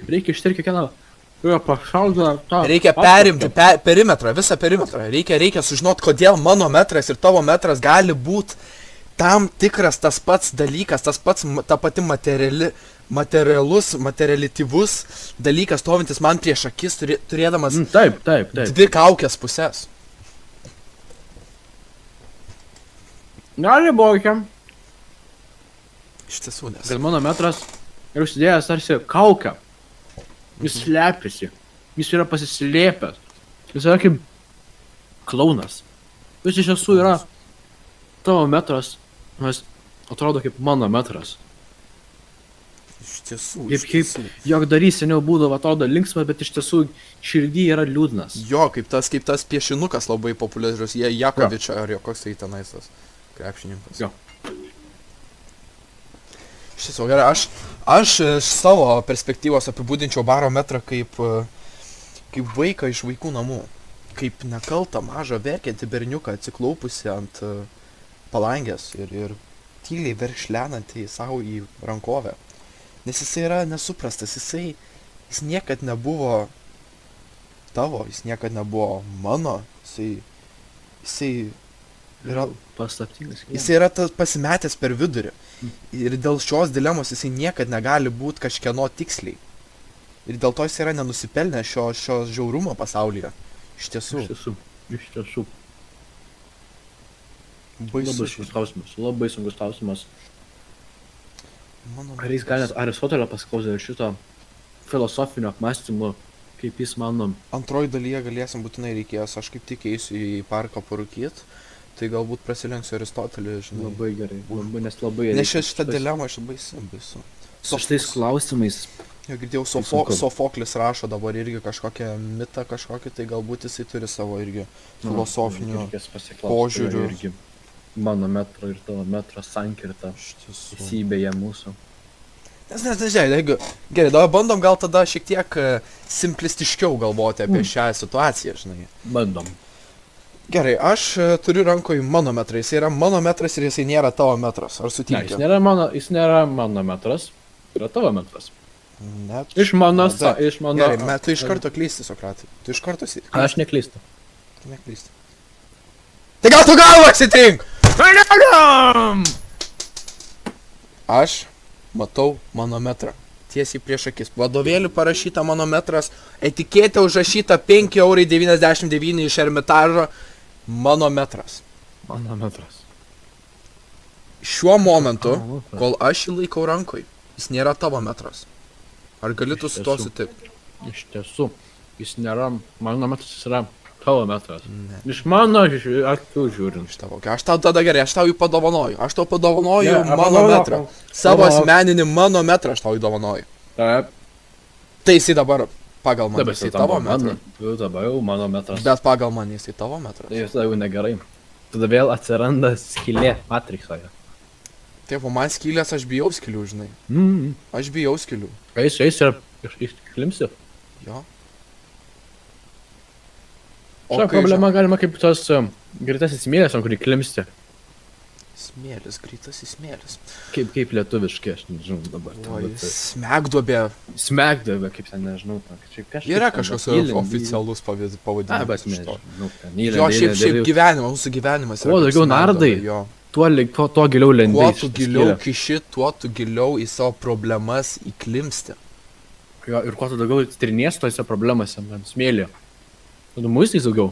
Reikia ištirti kiekvieną pašaldą tą... Reikia perimti perimetrą, visą perimetrą. Reikia sužinoti, kodėl mano metras ir tavo metras gali būti tam tikras tas pats dalykas, ta pati materialityvus dalykas, stovintis man prieš akis, turėdamas Taip. dvi kaukės pusės. Gali bokiam. Iš tiesų, nes. Kad mano metras ir užsidėjęs tarsi kaukę. Jis slepiasi. Jis yra pasislėpęs. Jis yra kaip klaunas. Jis iš tiesų yra tavo metras, nes atrodo kaip mano metras. Iš tiesų. Kaip jogdarys seniau būdavo, atrodo linksmas, bet iš tiesų širdį yra liūdnas. Jo, kaip tas piešinukas labai populiarus, Jakovičio ar jo, koks tai tenais tas krepšininkas. Jo. Iš tiesų, gerai, aš iš savo perspektyvos apibūdinčiau barometrą kaip vaiką iš vaikų namų. Kaip nekaltą mažą verkiantį berniuką atsiklaupusi ant palangės ir tyliai verkšlenantį savo į rankovę. Nes jisai yra nesuprastas, jis niekad nebuvo tavo, jis niekad nebuvo mano, jisai yra paslaptingas. Jisai yra pasimetęs per vidurį. Ir dėl šios dilemos jisai niekad negali būti kažkieno tiksliai. Ir dėl to jis yra nenusipelnę šio žiaurumo pasaulyje. Iš tiesų. Labai sunkus klausimas. Ar jis gali Aristotelio pasiklausyti šito filosofinio apmąstymo, kaip jis manom? Antroji dalyje galėsim būtinai reikės, aš kaip tik eisiu į parką parūkyt, tai galbūt prasilenksiu Aristotelį, žinai. Labai gerai, nes labai gerai. Nes šitą dilemą aš baisu. Su šitais klausimais. Jo, girdėjau, Sofoklis rašo dabar irgi kažkokią mitą kažkokį, tai galbūt jisai turi savo irgi filosofinių požiūrių. Mano metro ir tavo metro sankirta įsibėja mūsų. Nežinai, gerai, dabar bandom gal tada šiek tiek simplistiškiau galvoti apie šią situaciją, žinai. Bandom. Gerai, aš turiu rankoj mano metrą, jis yra mano metras ir jisai nėra tavo metras, ar sutinki? Ne, jis nėra mano metras, yra tavo metras. Net. Iš mano. Gerai, tu iš karto klysti, Sokratai. Tu iš karto klysti. Aš neklystu. Tu neklysti. Tai gal tu galvą atsitink? Aš matau manometrą. Tiesiai prieš akis. Vadovėlių parašyta manometras, etiketė užrašyta 5,99 € iš Ermitažo. Manometras. Manometras. Šiuo momentu, kol aš jį laikau rankoj, jis nėra tavo metras. Ar gali tu su to sutikti? Iš tiesų, jis nėra, manometras jis yra tavo metras. Ne. Iš mano akių žiūrint. Iš tavo, aš tau tada gerai, aš tau jį padovanoju. Aš tau padovanoju manometrą. Savo asmeninį manometrą aš tau įdovanoju. Taip. Tai jisai dabar pagal man, jisai tavo metrą. Dabar jau mano metras. Bet pagal man jisai tavo metras. Tai jau negerai. Tada vėl atsiranda skylė matriksoje. Taip, o man skylės, aš bijau skylių, žinai. Aš bijau skylių. Eis ir išklimsi. Jo. Šią problemą galima kaip tos greitasis smėlis, ant kurį klimsti. Smėlis, greitasis smėlis. Kaip lietuviškai, aš nežinau dabar. Smegduobė. Smegduobė, kaip ten nežinau. Yra kažkoks oficialus pavadinimas. Jo, šiaip gyvenimas, mūsų gyvenimas. Kuo daugiau nardai, tuo giliau lendi. Kuo tu giliau kiši, tuo tu giliau į savo problemas įklimsti. Jo, ir kuo tu daugiau tyrinės tose problemose, smėlį. Tu muistais daugiau,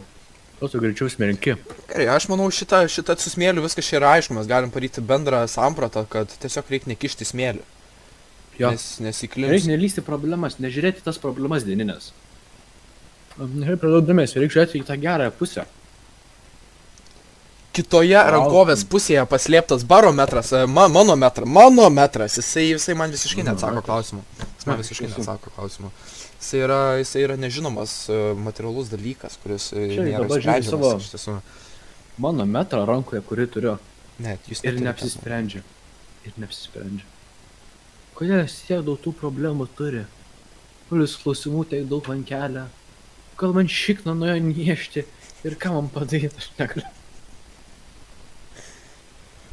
tu greičiau smerenki. Gerai, aš manau, šitą su smėliu viskas čia yra aišku, mes galim padaryti bendrą sampratą, kad tiesiog reikia nekišti smėlį. Jo. Nesiklimsti. Reikia nelysti problemas, nežiūrėti tas problemas dieninės. Nereikia pradėdamės, reikia žiūrėti į tą gerąją pusę. Kitoje rankovės pusėje paslėptas barometras, manometras, jisai man visiškai neatsako klausimų. Jisai yra nežinomas materialus dalykas, kuris nėra sprendžiamas iš tiesų. Mano metrą rankoje, kurį turiu. Ne, jūs ir neapsisprendžia. Kodėl jis tiek daug tų problemų turi? Kodėl klausimų tiek daug man kelia? Gal man šikną nuo jo niešti ir ką man padaryti, aš negaliu.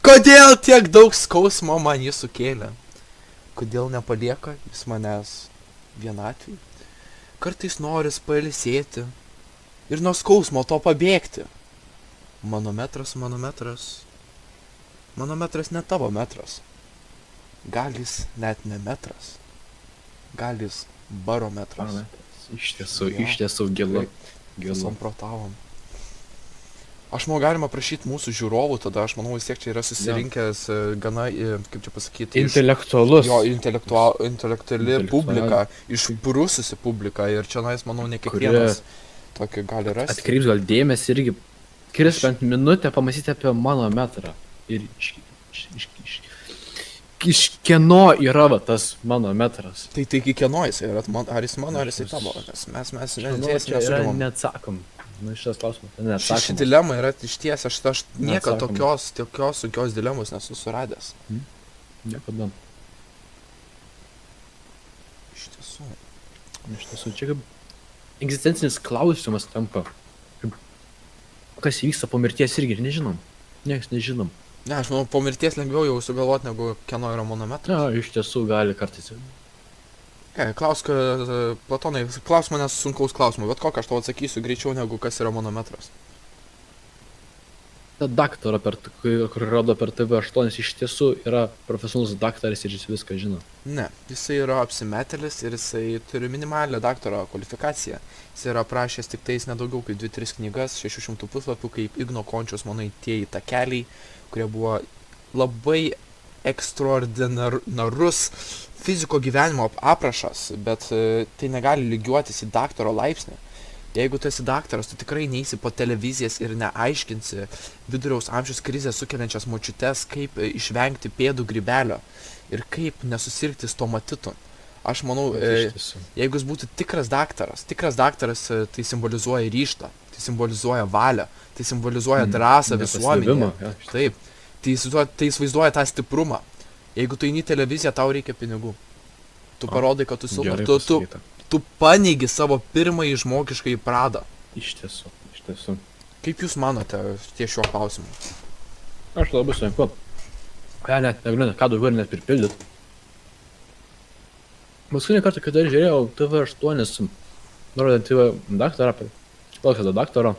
Kodėl tiek daug skausmo man jis sukėlė? Kodėl nepalieka jis manęs vienatvėj. Kartais noris pailsėti ir nuo skausmo to pabėgti. Manometras, manometras ne tavo metras. Gal jis net ne metras. Gal jis barometras. Iš tiesų, Jo. iš tiesų gilu. Samprotavom. Aš manau, galima prašyti mūsų žiūrovų, tada aš manau vis tiek čia yra susirinkęs gana, kaip čia pasakyti, Intelektualus. jo intelektuali Intelektuali. publika, išprususi publika ir čia, manau, ne kiekvienas tokį gali rasti. Atkreips gal dėmesį irgi. Skris bent minutę pamastyti apie manometrą. Ir iš kieno yra va tas manometras. Tai iki kieno jis yra, ar jis mano, ar jis tavo, nes mes nesugebam. Neatsakom. Nu, šitas klausimas. Ši Neatsakom. dilema yra išties, aš niekad Neatsakoma. tokios sunkios dilemos nesu suradęs. Niekada. Iš tiesų. Iš tiesų, čia kaip egzistencinis klausimas tampa. Kaip, kas įvyksta po mirties irgi nežinom. Niekas nežinom. Ne, aš manau, po mirties lengviau jau sugalvoti, negu kieno yra manometras. Na, iš tiesų gali kartais. Klausk, Platonai, klausk manęs sunkaus klausimo, bet kokią aš tau atsakysiu greičiau negu kas yra manometras. Ta daktaro, kur rodo per TV8, iš tiesų yra profesionalus daktaras ir jis viską žino. Ne, jisai yra apsimetėlis ir jisai turi minimalią daktaro kvalifikaciją. Jisai yra aprašęs tik tais nedaugiau kaip 2-3 knygas, 600 puslapių, kaip Igno Končiaus monumentieji takeliai, kurie buvo labai ekstraordinarus fiziko gyvenimo aprašas, bet tai negali lygiuotis į daktaro laipsnį. Jeigu tu esi daktaras, tu tikrai neisi po televizijas ir neaiškinsi viduriaus amžiaus krizę sukeliančias močiutes, kaip išvengti pėdų grybelio ir kaip nesusirgti stomatitu. Aš manau, jeigu jis būtų tikras daktaras tai simbolizuoja ryžtą, tai simbolizuoja valią, tai simbolizuoja drąsą visuomenėje. Taip, tai jis vaizduoja tą stiprumą. Jeigu tu eini į televiziją, tau reikia pinigų. Tu parodai, kad tu silpnas, tu paneigi savo pirmąjį žmogiškąjį pradą. Iš tiesų, iš tiesų. Kaip jūs manote ties šiuo klausimu? Aš labai sunku. Negaliu, ką daugiau net pripildyt. Paskutinį kartą, kada žiūrėjau TV8, nurodant TV daktarą, klausėte daktaro.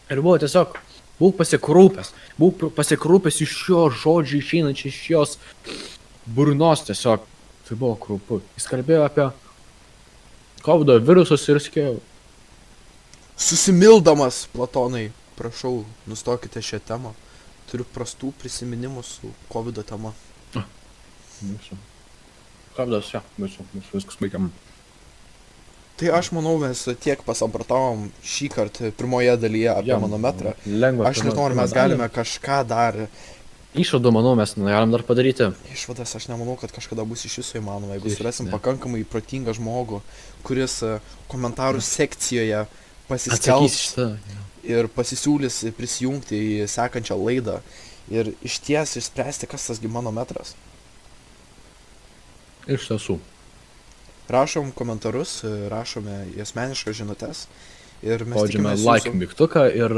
Ir buvo tiesiog, buvau pasikrūpęs iš jo žodžių išeinančių iš jos burnos tiesiog. Tai buvo krūpu. Jis kalbėjo apie COVID virusus ir skėjo. Susimildamas, Platonai, prašau, nustokite šią temą. Turiu prastų prisiminimų su COVID tema. Mūsų. COVIDas, ja, mūsų viskas baigiam. Tai aš manau, mes tiek pasamprotavom šį kartą pirmoje dalyje apie manometrą. Lengva. Aš nežinau, ar mes galime kažką dar... Išvadų, manau, mes negalim dar padaryti. Išvadas aš nemanau, kad kažkada bus iš viso įmanoma, jeigu surasim pakankamai protingą žmogų, kuris komentarų sekcijoje pasiskelbs ir pasisiūlys prisijungti į sekančią laidą ir išties išspręsti, kas tasgi manometras. Iš tiesų. Rašom komentarus, rašome į asmeniškas žinutes ir mes spaudžiame tikimės like mygtuką ir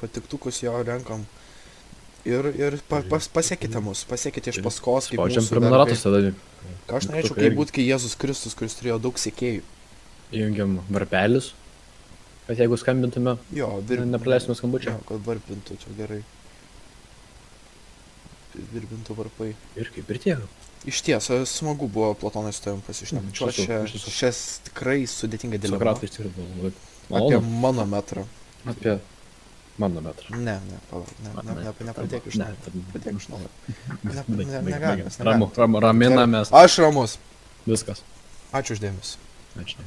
patiktukus jo renkam. Ir pasiekite mus, pasiekite iš paskos, kaip spaudžiam mūsų prenumeratus vergai. tada. Ką aš norėčiau, kaip būtų, kai Jėzus Kristus, kuris turėjo daug sekėjų. Įjungiam varpelius, kad jeigu skambintume, Jo, nepraleistume skambučio. Jo, kad varpintų, čia gerai. Virbintų varpai. Ir kaip ir tiek. Iš ties, smagu buvo Platonai su tavim pasišnekučiuoti šias tikrai sudėtingą dilemą. Sokratai tikrai buvo labai Apie malonu. manometrą. Apie manometrą. Ne, palauk, nepradėk iš naujo. Pradėk iš naujo. Negalim. Raminamės. Aš ramus. Viskas. Ačiū uždėmesi. Ačiū.